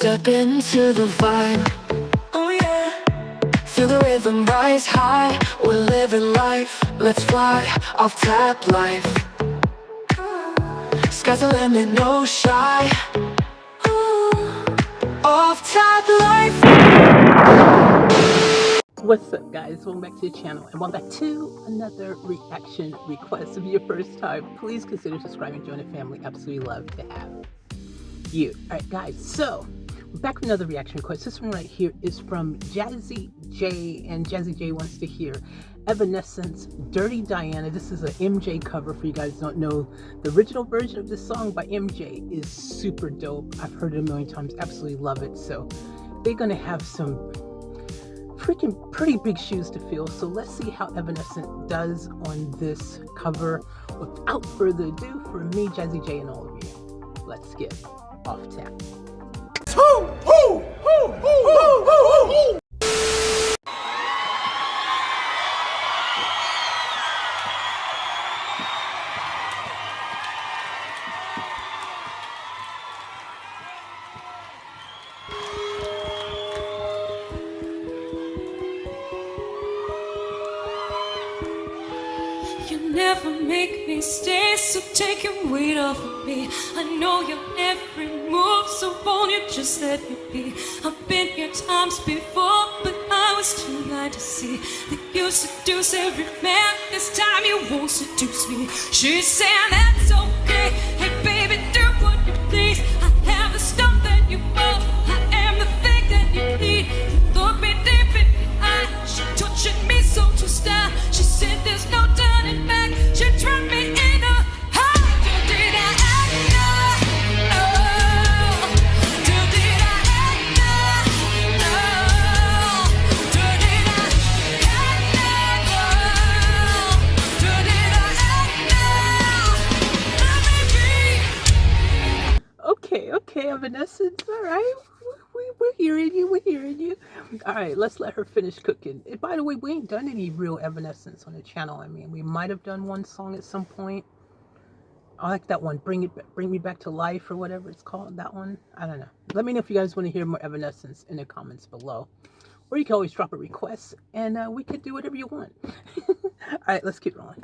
Step into the vibe, oh yeah. Feel the rhythm rise high, we're living life. Let's fly, off tap life. Sky's the limit, no shy. Off tap life. What's up, guys? Welcome back to the channel and welcome back to another reaction request. If you're your first time, please consider subscribing, join the family. Absolutely love to have you. Alright guys, so we're back with another reaction request. This one right here is from Jazzy J, and Jazzy J wants to hear Evanescence, Dirty Diana. This is an MJ cover. For you guys who don't know, the original version of this song by MJ is super dope. I've heard it a million times, absolutely love it. So they're gonna have some freaking pretty big shoes to fill. So let's see how Evanescence does on this cover. Without further ado, for me, Jazzy J, and all of you, let's get off tap. You never make me stay, so take your weight off of me. I know your every move, so won't you just let me be? I've been here times before, but I was too blind to see that you seduce every man. This time you won't seduce me. She said that's okay. Hey baby, do what you please. I have the stuff that you want. I am the thing that you need. You look me deep in the eye. She touching me so to style. She said there's no turning back. She trapped me in a high. Did I act now? No. Did I act now? No. Did I act now? No. Did I act now? Okay, Evanescence, all right. We're hearing you. All right, let's let her finish cooking. And by the way, we ain't done any real Evanescence on the channel. I mean, we might have done one song at some point. I like that one, Bring Me Back to Life, or whatever it's called. That one, I don't know. Let me know if you guys want to hear more Evanescence in the comments below, or you can always drop a request and we could do whatever you want. All right, let's keep rolling.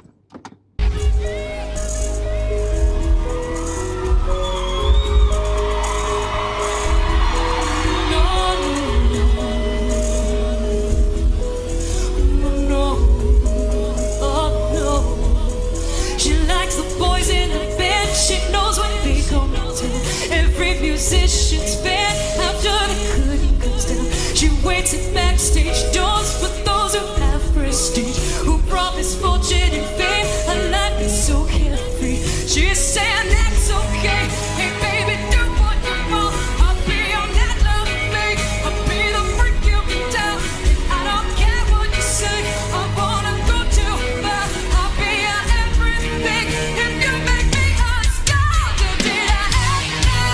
Musician's band after the curtain comes down. She waits at backstage doors for those who have prestige, who promise fortune and fame. A life is so carefree. She's saying that's okay. Hey baby, do what you want. I'll be on that love thing. I'll be the freak you can tell. I don't care what you say. I wanna go too far. I'll be your everything if you make me a star. Did I act now?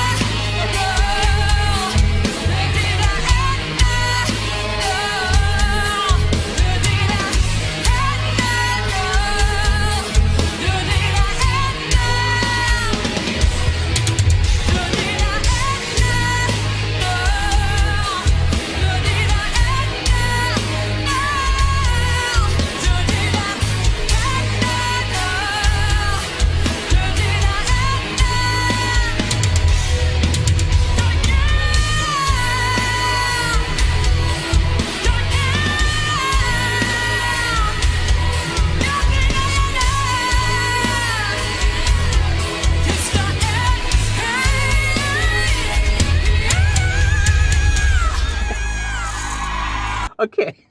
Okay.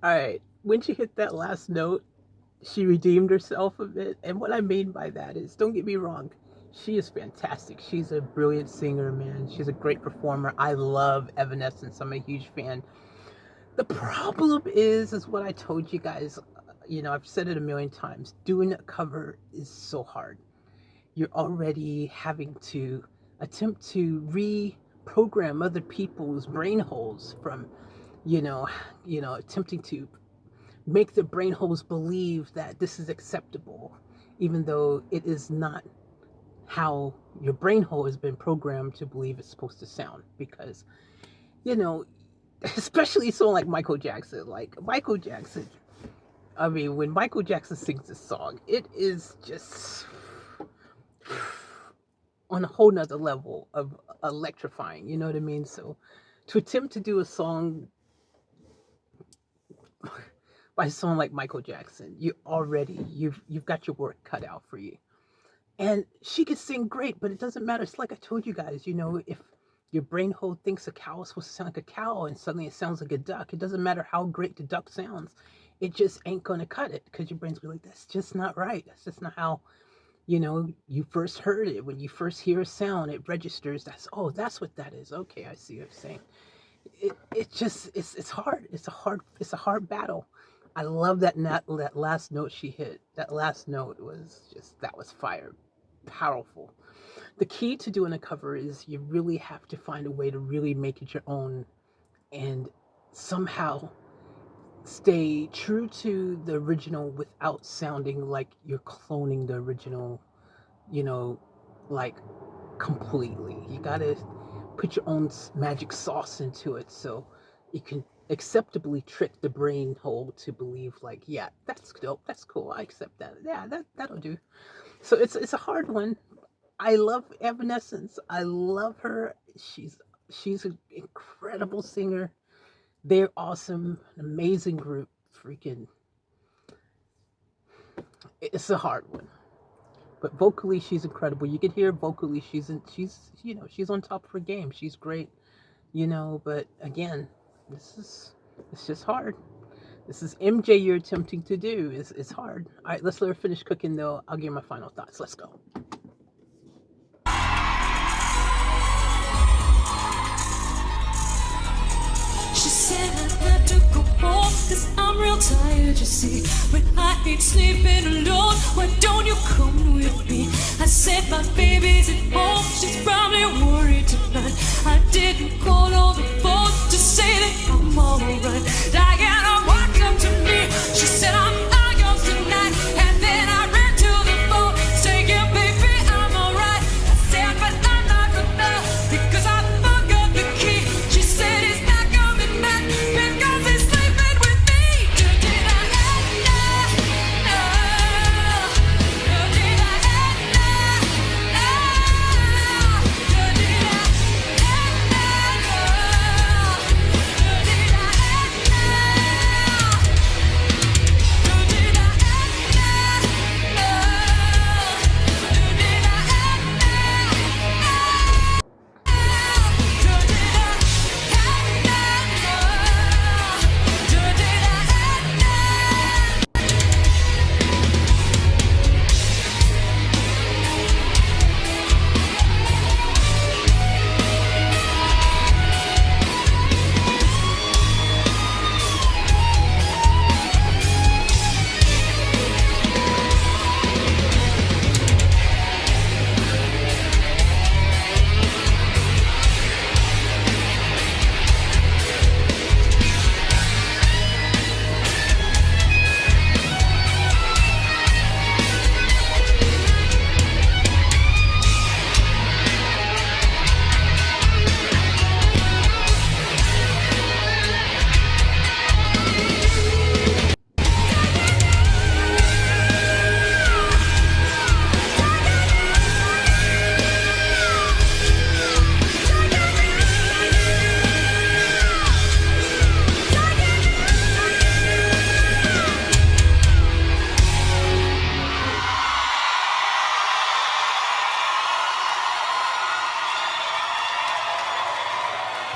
All right, when she hit that last note, she redeemed herself a bit. And what I mean by that is, don't get me wrong, she is fantastic. She's a brilliant singer, man. She's a great performer. I love Evanescence. I'm a huge fan. The problem is what I told you guys. You know, I've said it a million times. Doing a cover is so hard. You're already having to attempt to reprogram other people's brain holes from, attempting to make the brain holes believe that this is acceptable, even though it is not how your brain hole has been programmed to believe it's supposed to sound. Because, you know, especially someone like Michael Jackson. Like Michael Jackson, I mean, when Michael Jackson sings this song, it is just on a whole nother level of electrifying. You know what I mean? So to attempt to do a song by someone like Michael Jackson, you've got your work cut out for you. And she could sing great, but it doesn't matter. It's like I told you guys, you know, if your brain hole thinks a cow is supposed to sound like a cow and suddenly it sounds like a duck, it doesn't matter how great the duck sounds. It just ain't going to cut it because your brain's be like, that's just not right. That's just not how, you know, you first heard it. When you first hear a sound, it registers. That's what that is. Okay, I see what you're saying. It's hard. It's a hard battle. I love that last note she hit. That last note was fire. Powerful. The key to doing a cover is you really have to find a way to really make it your own and somehow stay true to the original without sounding like you're cloning the original, you know, like completely. You gotta put your own magic sauce into it so you can acceptably trick the brain hole to believe like, yeah, that's dope, that's cool, I accept that. Yeah, that'll do. So it's a hard one. I love Evanescence. I love her. She's an incredible singer. They're awesome, an amazing group. Freaking, it's a hard one. But vocally, she's incredible. You can hear vocally, she's on top of her game. She's great, you know. But again, it's just hard. This is MJ you're attempting to do. It's hard. All right, let's let her finish cooking though. I'll give my final thoughts. Let's go. She said I had to go home, cause I'm real tired, you see. When I ain't sleeping alone, why don't you come with me? I said my baby's at home, she's probably worried tonight. I didn't call on the phone to say that I'm alright. Diana walked up to me, she said I'm all yours tonight. And then I ran to the phone, saying, yeah, baby, I'm alright. I said, but I'm not gonna, because I forgot the key. She said it's not coming back, because he's sleeping with me. Did I end up? No. Did I end up? No. Did I end up?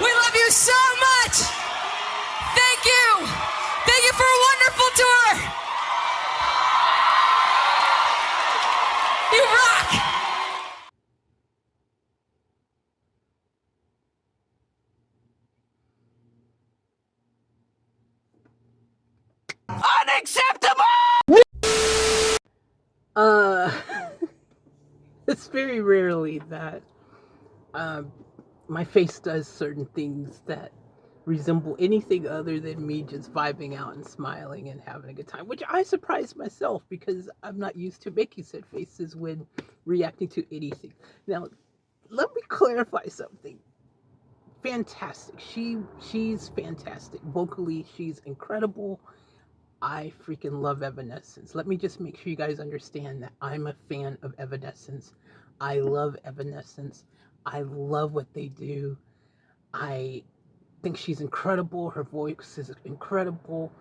We love you so much. Thank you. Thank you for a wonderful tour. You rock. Unacceptable! It's very rarely that my face does certain things that resemble anything other than me just vibing out and smiling and having a good time, which I surprised myself because I'm not used to making sad faces when reacting to anything. Now, let me clarify something. Fantastic. She's fantastic. Vocally, she's incredible. I freaking love Evanescence. Let me just make sure you guys understand that I'm a fan of Evanescence. I love Evanescence. I love what they do. I think she's incredible. Her voice is incredible.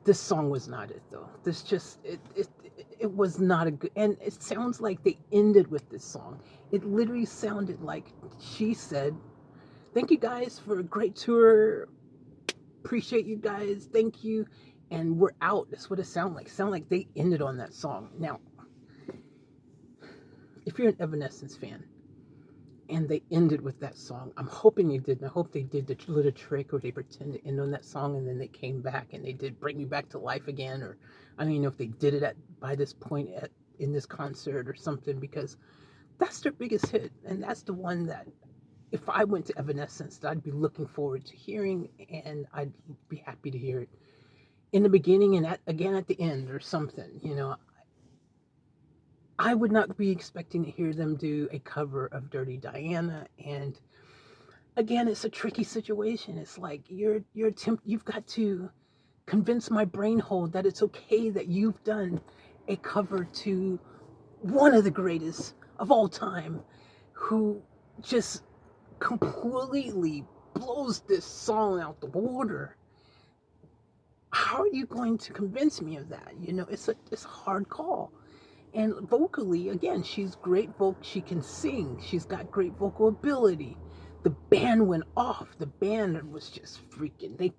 This song was not it though. This just it was not a good, and it sounds like they ended with this song. It literally sounded like she said, "Thank you guys for a great tour. Appreciate you guys. Thank you." And we're out. That's what it sounded like. It sounded like they ended on that song. Now, if you're an Evanescence fan and they ended with that song, I'm hoping they did. And I hope they did the little trick where they pretend to end on that song and then they came back and they did Bring Me Back to Life again. Or I don't even know if they did it by this point in this concert or something, because that's their biggest hit. And that's the one that if I went to Evanescence, I'd be looking forward to hearing, and I'd be happy to hear it in the beginning and again at the end or something. I would not be expecting to hear them do a cover of Dirty Diana. And again, it's a tricky situation. It's like you've got to convince my brain hole that it's okay that you've done a cover to one of the greatest of all time, who just completely blows this song out the water. How are you going to convince me of that? It's a hard call. And vocally, again, she's great she can sing. She's got great vocal ability. The band went off. The band was just freaking,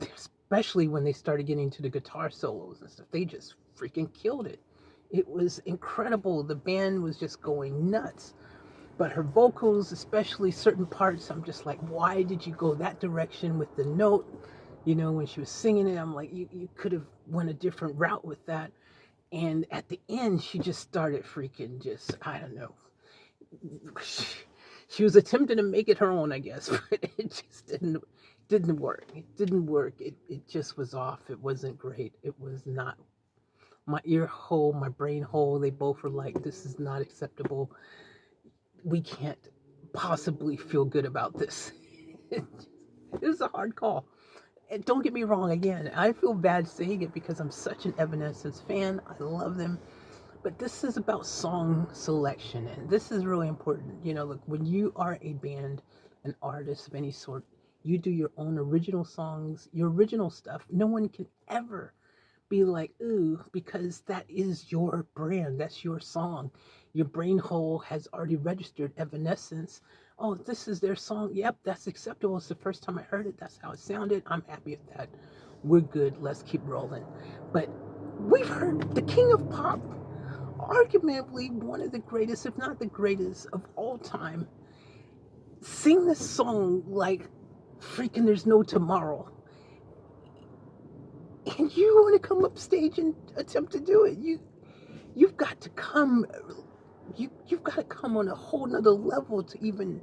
especially when they started getting to the guitar solos and stuff, they just freaking killed it. It was incredible. The band was just going nuts. But her vocals, especially certain parts, I'm just like, why did you go that direction with the note? When she was singing it, I'm like, you could have went a different route with that. And at the end, she just started freaking just, I don't know. She was attempting to make it her own, I guess, but it just didn't work. It didn't work. It just was off. It wasn't great. It was not. My ear hole, my brain hole, they both were like, this is not acceptable. We can't possibly feel good about this. It was a hard call. And don't get me wrong, again, I feel bad saying it because I'm such an Evanescence fan. I love them. But this is about song selection, and this is really important. Look, when you are a band, an artist of any sort, you do your own original songs, your original stuff. No one can ever be like, ooh, because that is your brand. That's your song. Your brain hole has already registered Evanescence. Oh, this is their song. Yep, that's acceptable. It's the first time I heard it. That's how it sounded. I'm happy with that. We're good. Let's keep rolling. But we've heard the king of pop, arguably one of the greatest, if not the greatest of all time, sing this song like freaking there's no tomorrow. And you want to come up stage and attempt to do it. You've got to come you've got to come on a whole nother level to even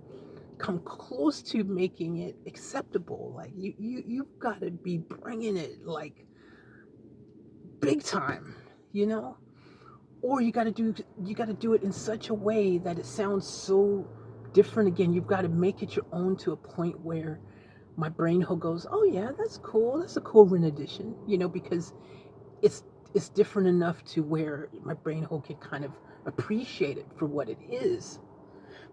come close to making it acceptable. Like you've got to be bringing it like big time, or you got to do it in such a way that it sounds so different. Again, you've got to make it your own to a point where my brain hole goes, oh yeah, that's cool, that's a cool rendition, because it's different enough to where my brain hole can kind of appreciate it for what it is.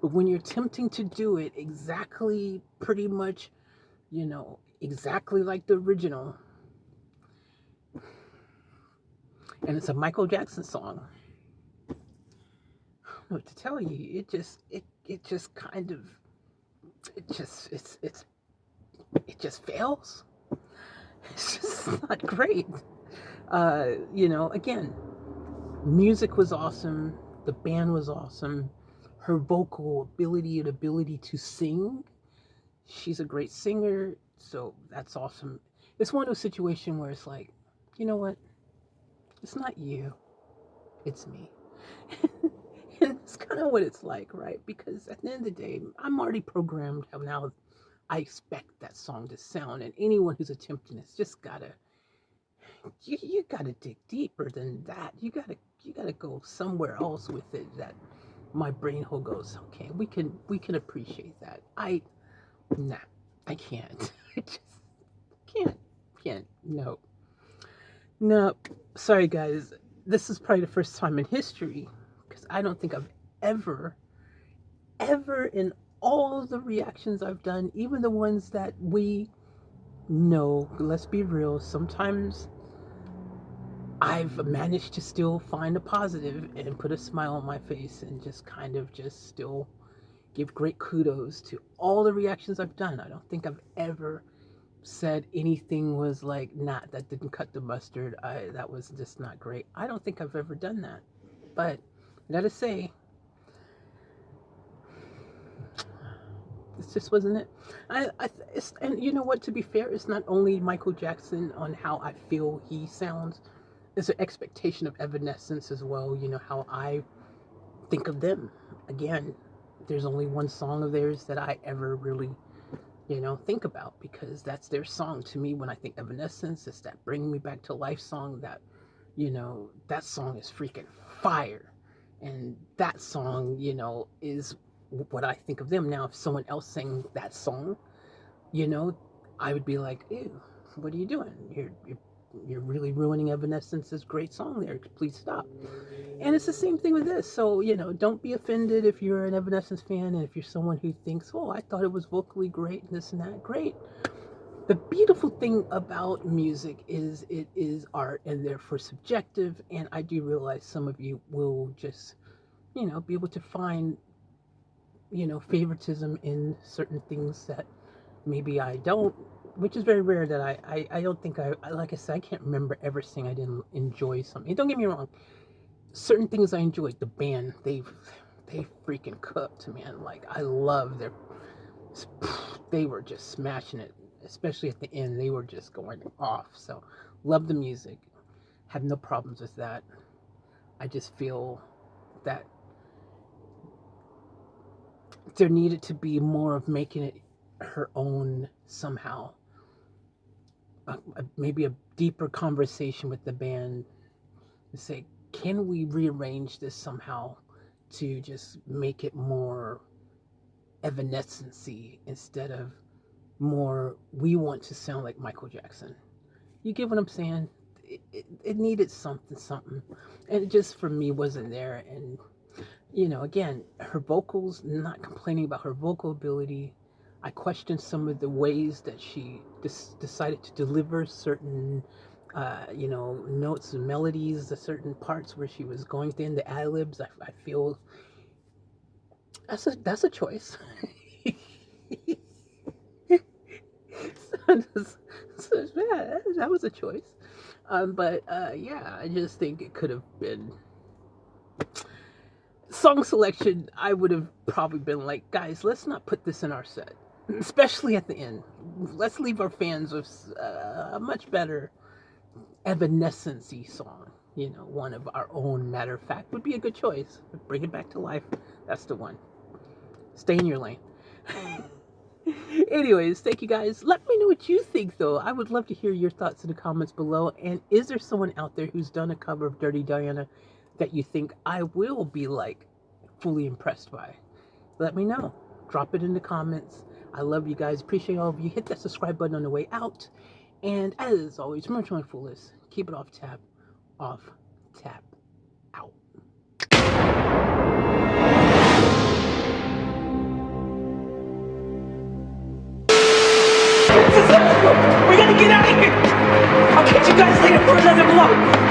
But when you're attempting to do it exactly, pretty much, exactly like the original, and it's a Michael Jackson song, I don't know what to tell you. It just kind of, it just fails. It's just not great. Again, music was awesome. The band was awesome. Her vocal ability to sing. She's a great singer, so that's awesome. It's one of those situations where it's like, you know what? It's not you. It's me. And it's kind of what it's like, right? Because at the end of the day, I'm already programmed how now I expect that song to sound. And anyone who's attempting it's just gotta you gotta dig deeper than that. You gotta go somewhere else with it that my brain hole goes, okay, we can appreciate that. Nah, I can't. I just can't. No. No. Sorry guys. This is probably the first time in history because I don't think I've ever in all of the reactions I've done, even the ones that we know, let's be real, sometimes I've managed to still find a positive and put a smile on my face and just kind of just still give great kudos to all the reactions I've done. I don't think I've ever said anything was like, nah, that didn't cut the mustard. That was just not great. I don't think I've ever done that. But I gotta say, this just wasn't it. And you know what? To be fair, it's not only Michael Jackson on how I feel he sounds. There's an expectation of Evanescence as well. You know how I think of them. Again, there's only one song of theirs that I ever really, think about because that's their song. To me, when I think Evanescence, it's that Bring Me Back to Life song that, that song is freaking fire. And that song, is what I think of them. Now, if someone else sang that song, I would be like, ew, what are you doing? You're really ruining Evanescence's great song there. Please stop. And it's the same thing with this. So, don't be offended if you're an Evanescence fan and if you're someone who thinks, oh, I thought it was vocally great and this and that. Great. The beautiful thing about music is it is art and therefore subjective. And I do realize some of you will just, be able to find, favoritism in certain things that maybe I don't, which is very rare that I don't think like I said, I can't remember ever saying I didn't enjoy something. Don't get me wrong. Certain things I enjoyed. The band, they freaking cooked, man. Like, I love they were just smashing it, especially at the end. They were just going off. So, love the music. Have no problems with that. I just feel that there needed to be more of making it her own somehow. Maybe a deeper conversation with the band to say, can we rearrange this somehow to just make it more evanescence-y instead of more, we want to sound like Michael Jackson. You get what I'm saying? It needed something. And it just, for me, wasn't there. And, again, her vocals, not complaining about her vocal ability. I questioned some of the ways that she decided to deliver certain, notes and melodies, the certain parts where she was going in the ad-libs. I feel that's a choice. That was a choice. But I just think it could have been song selection. I would have probably been like, guys, let's not put this in our set. Especially at the end. Let's leave our fans with a much better Evanescence-y song. One of our own, matter of fact, would be a good choice. Bring it back to life. That's the one. Stay in your lane. Anyways, thank you guys. Let me know what you think, though. I would love to hear your thoughts in the comments below. And is there someone out there who's done a cover of Dirty Diana that you think I will be, like, fully impressed by? Let me know. Drop it in the comments. I love you guys. Appreciate all of you. Hit that subscribe button on the way out. And as always, remember to foolish. Keep it off tap, out. We're gonna get out of here. I'll catch you guys later for another vlog.